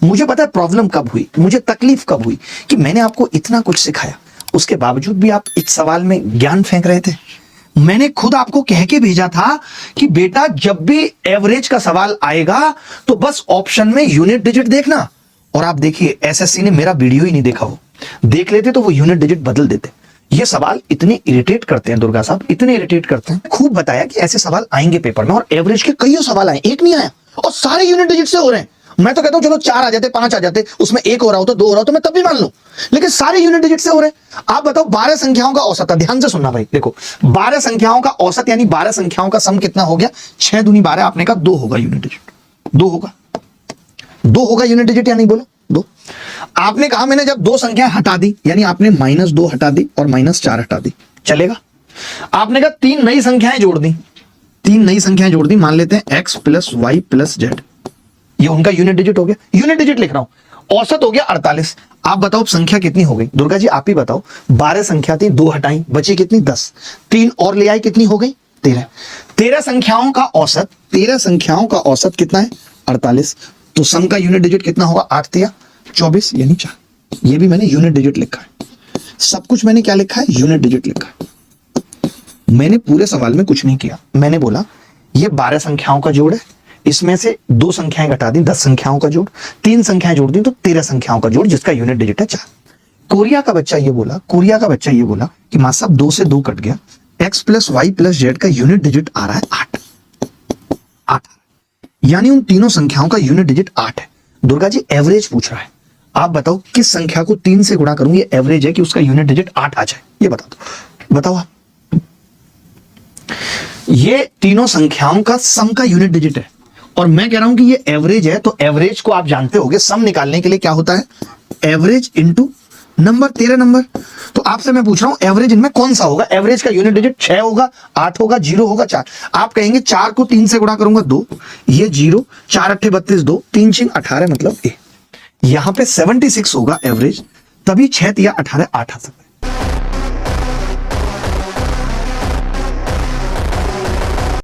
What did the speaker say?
मुझे पता है प्रॉब्लम कब हुई, मुझे तकलीफ कब हुई कि मैंने आपको इतना कुछ सिखाया, उसके बावजूद भी आप इस सवाल में ज्ञान फेंक रहे थे। मैंने खुद आपको कह के भेजा था कि बेटा जब भी एवरेज का सवाल आएगा तो बस ऑप्शन में यूनिट डिजिट देखना। और आप देखिए एसएससी ने मेरा वीडियो ही नहीं देखा, वो देख लेते तो वो यूनिट डिजिट बदल देते। ये सवाल इतने इरिटेट करते हैं दुर्गा साहब, इतने इरिटेट करते हैं। खूब बताया कि ऐसे सवाल आएंगे पेपर में, और एवरेज के कई सवाल आए, एक नहीं आया, और सारे यूनिट डिजिट से हो रहे हैं। मैं तो कहता हूं चलो 4 आ जाते, 5 आ जाते, उसमें 1 हो रहा हो तो 2 हो रहा हो तो मैं तब भी मान लूं, लेकिन सारे यूनिट डिजिट से हो रहे हैं। आप बताओ 12 संख्याओं का औसत, ध्यान से सुनना भाई, देखो 12 संख्याओं का औसत यानी 12 संख्याओं का सम कितना हो गया? 6 दूनी 12, आपने कहा 2 होगा यूनिट डिजिट, 2 होगा, 2 होगा यूनिट डिजिट या नहीं, बोलो 2। आपने कहा मैंने जब 2 संख्याएं हटा दी, यानी आपने -2 हटा दी और -4 हटा दी, चलेगा। आपने कहा 3 नई संख्याएं जोड़ दी, 3 नई संख्याएं जोड़ दी, मान लेते हैं x + y + z, ये उनका यूनिट डिजिट हो गया। यूनिट डिजिट लिख रहा हूं, औसत हो गया 48। आप बताओ संख्या कितनी हो गई? दुर्गा जी आप ही बताओ, 12 संख्या थी, 2 हटाई, बची कितनी? 10, 3 और ले आई, कितनी हो गई? 13। 13 संख्याओं का औसत, 13 संख्याओं का औसत कितना है? 48। तो सम का यूनिट डिजिट कितना होगा? 8 × 24 यानी 4। ये भी मैंने यूनिट डिजिट लिखा है, सब कुछ मैंने क्या लिखा है? यूनिट डिजिट लिखा है। मैंने पूरे सवाल में कुछ नहीं किया, मैंने बोला ये 12 संख्याओं का जोड़ है, इसमें से 2 संख्याएं घटा दी, 10 संख्याओं का जोड़, 3 संख्याएं जोड़ दी तो 13 संख्याओं का जोड़, जिसका यूनिट डिजिट है 4। कोरिया का बच्चा ये बोला, कोरिया का बच्चा ये बोला कि मां साहब 2 से 2 कट गया, x + y + z का यूनिट डिजिट आ रहा है 8, यानी उन तीनों संख्याओं का यूनिट डिजिट 8 है। दुर्गा जी एवरेज पूछ रहा है, आप बताओ किस संख्या को 3 से गुणा करूं ये एवरेज है कि उसका यूनिट डिजिट 8 आ जाए? ये बता दो, बताओ आप। ये तीनों संख्याओं का सम का यूनिट डिजिट है, और मैं कह रहा हूं कि ये एवरेज है, तो एवरेज को आप जानते होंगे, सम निकालने के लिए क्या होता है? Average into number, 13 number. तो आपसे मैं पूछ रहा हूं एवरेज इनमें कौन सा होगा? एवरेज का यूनिट डिजिट 6 होगा, 8 होगा, 0 होगा, 4। आप कहेंगे 4 को 3 से गुणा करूंगा 2, ये 0, 4 × 8 = 32, 2 3 × 18 मतलब ए। यहां पे 76 होगा एवरेज, तभी 6 × 18 8 आ सकता है।